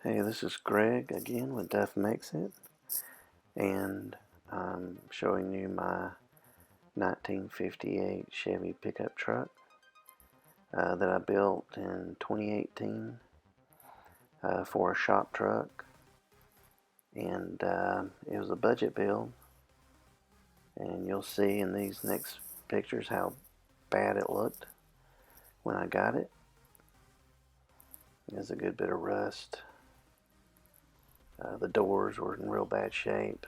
Hey, this is Greg again with Duff Makes It, and I'm showing you my 1958 Chevy pickup truck that I built in 2018 for a shop truck, and it was a budget build, and you'll see in these next pictures how bad it looked when I got it. There's a good bit of rust. The doors were in real bad shape.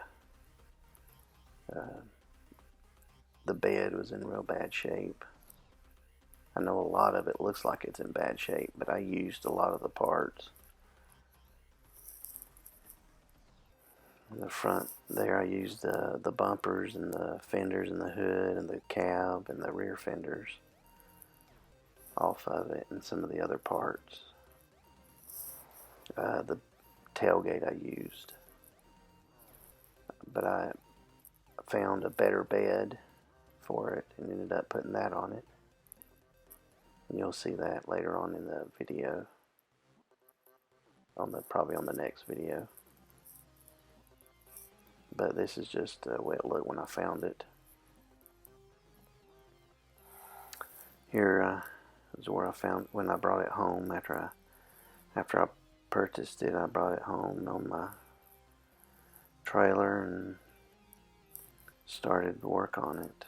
The bed was in real bad shape. I know a lot of it looks like it's in bad shape, but I used a lot of the parts. In the front there I used the bumpers and the fenders and the hood and the cab and the rear fenders off of it, and some of the other parts. The tailgate I used, but I found a better bed for it and ended up putting that on it. And you'll see that later on in the video, probably on the next video. But this is just the way it looked when I found it. Here is where I found when I brought it home. After I purchased it, I brought it home on my trailer and started work on it.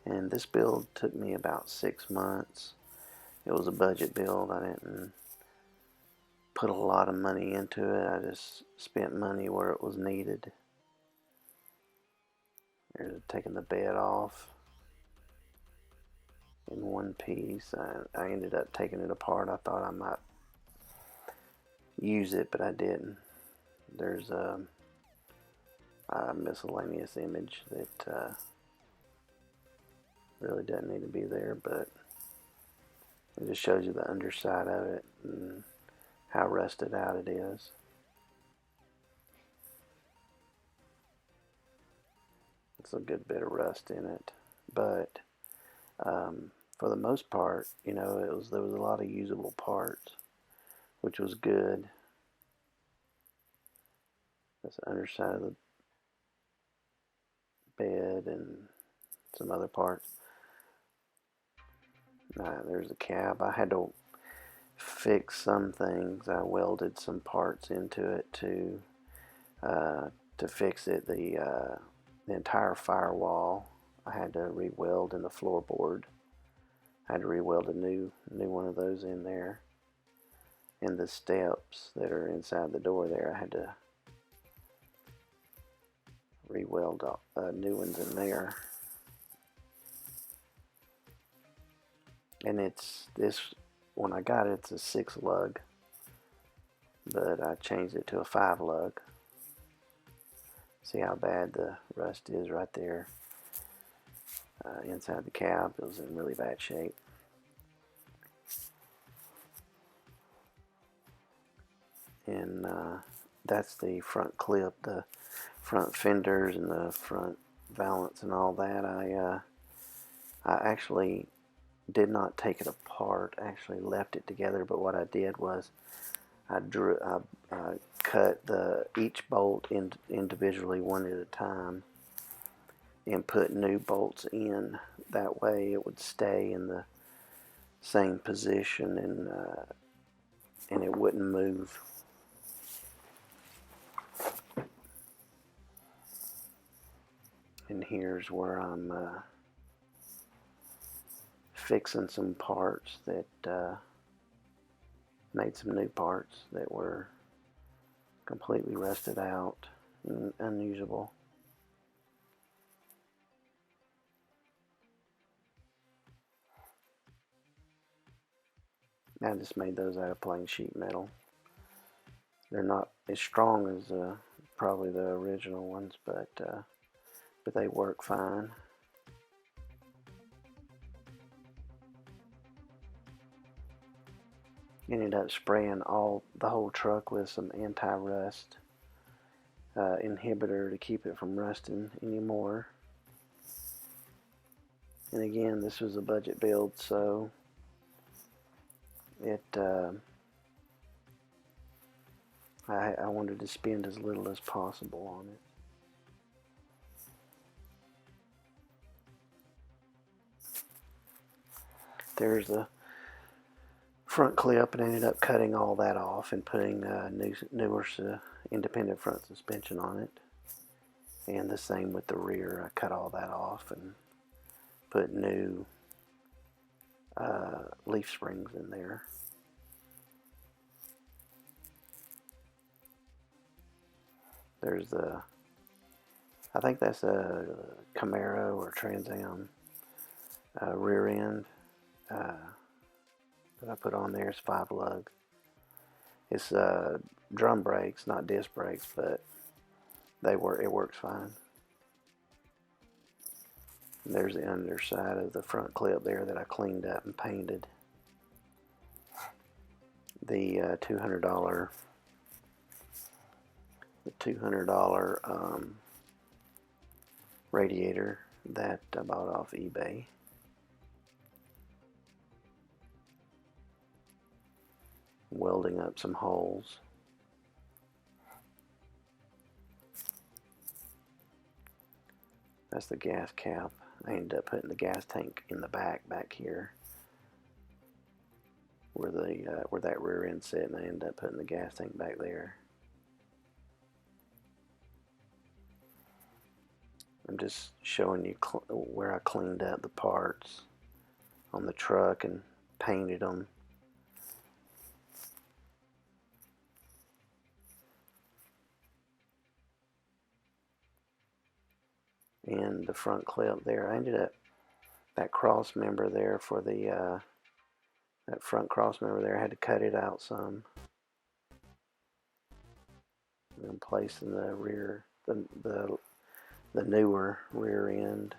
And this build took me about 6 months. It was a budget build. I didn't put a lot of money into it. I just spent money where it was needed. There's taking the bed off in one piece. I ended up taking it apart. I thought I might use it, but I didn't. There's a miscellaneous image that really doesn't need to be there, but it just shows you the underside of it and how rusted out it is. It's a good bit of rust in it, but for the most part, there was a lot of usable parts, which was good. That's the underside of the bed and some other parts. There's the cab. I had to fix some things. I welded some parts into it to fix it. The entire firewall I had to re-weld in the floorboard. I had to re-weld a new one of those in there. And the steps that are inside the door there, I had to re-weld new ones in there. And when I got it, it's a 6 lug, but I changed it to a 5 lug. See how bad the rust is right there. Inside the cab, it was in really bad shape. And that's the front clip, the front fenders and the front valance and all that. I actually did not take it apart. I actually left it together, but what I did was I cut each bolt individually one at a time and put new bolts in. That way it would stay in the same position and it wouldn't move. And here's where I'm fixing some parts that made some new parts that were completely rusted out and unusable. I just made those out of plain sheet metal. They're not as strong as probably the original ones, but they work fine. Ended up spraying the whole truck with some anti-rust inhibitor to keep it from rusting anymore. And again, this was a budget build, so it I wanted to spend as little as possible on it. There's the front clip, and I ended up cutting all that off and putting newer independent front suspension on it. And the same with the rear. I cut all that off and put new leaf springs in there. There's the, I think that's a Camaro or Trans Am rear end that I put on there. It's 5 lug. It's drum brakes, not disc brakes, but it works fine. And there's the underside of the front clip there that I cleaned up and painted. The $200 radiator that I bought off eBay. Welding up some holes. That's the gas cap. I ended up putting the gas tank in the back here where that rear end sit, and I ended up putting the gas tank back there. I'm just showing you where I cleaned up the parts on the truck and painted them. And the front clip there, I ended up, that cross member there for the that front cross member there, I had to cut it out some and place in the rear, the newer rear end.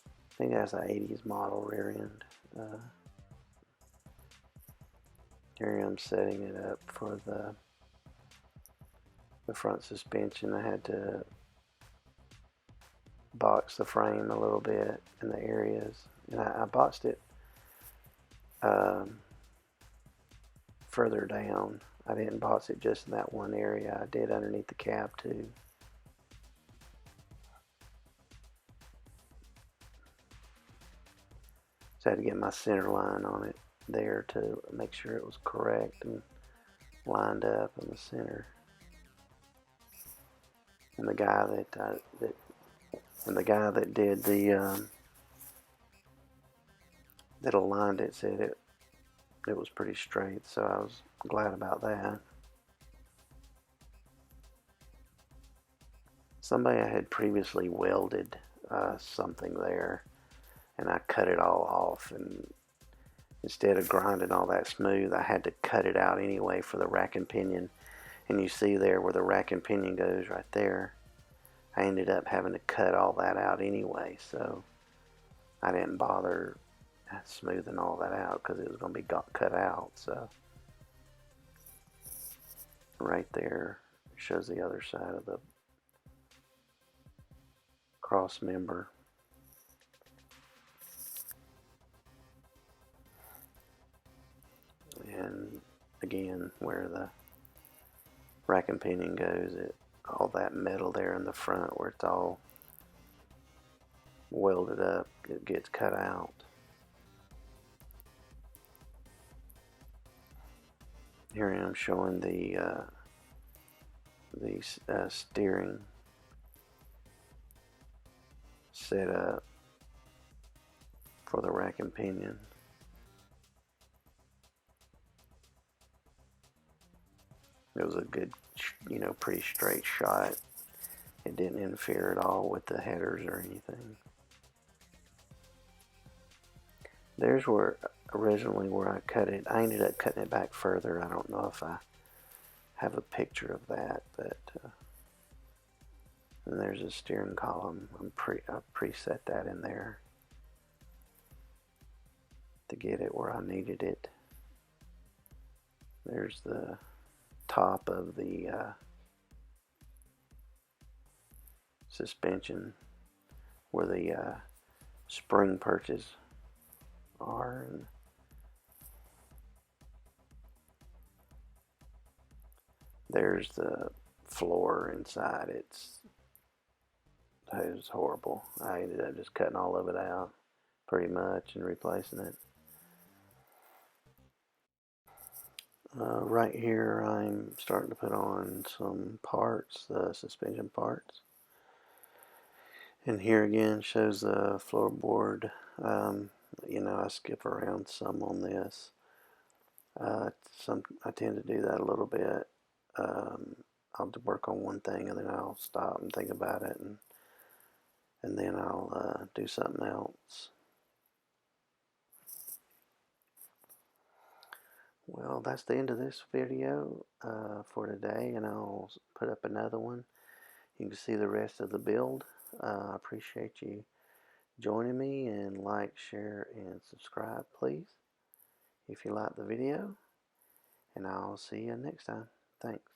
I think that's an 80s model rear end. Here I'm setting it up for the front suspension. I had to box the frame a little bit in the areas, and I boxed it further down. I didn't box it just in that one area. I did underneath the cab too. So I had to get my center line on it there to make sure it was correct and lined up in the center. And the guy that did the that aligned it said it was pretty straight, so I was glad about that. Somebody had previously welded something there, and I cut it all off, and instead of grinding all that smooth, I had to cut it out anyway for the rack and pinion. And you see there where the rack and pinion goes right there, I ended up having to cut all that out anyway, so I didn't bother smoothing all that out because it was going to be cut out. So right there shows the other side of the cross member. And again, where the rack and pinion goes, all that metal there in the front where it's all welded up, it gets cut out. Here I am showing the steering setup for the rack and pinion. It was a good, pretty straight shot. It didn't interfere at all with the headers or anything. There's originally where I cut it. I ended up cutting it back further. I don't know if I have a picture of that, but and there's a steering column. I preset that in there to get it where I needed it. There's the top of the suspension where the spring perches are, and There's the floor inside. It was horrible. I ended up just cutting all of it out pretty much and replacing it. Right here I'm starting to put on some parts, the suspension parts. And here again shows the floorboard. I skip around some on this. I tend to do that a little bit. I'll work on one thing and then I'll stop and think about it, and then I'll do something else. Well, that's the end of this video for today, and I'll put up another one. You can see the rest of the build. I appreciate you joining me, and like, share, and subscribe, please, if you like the video, and I'll see you next time. Thanks.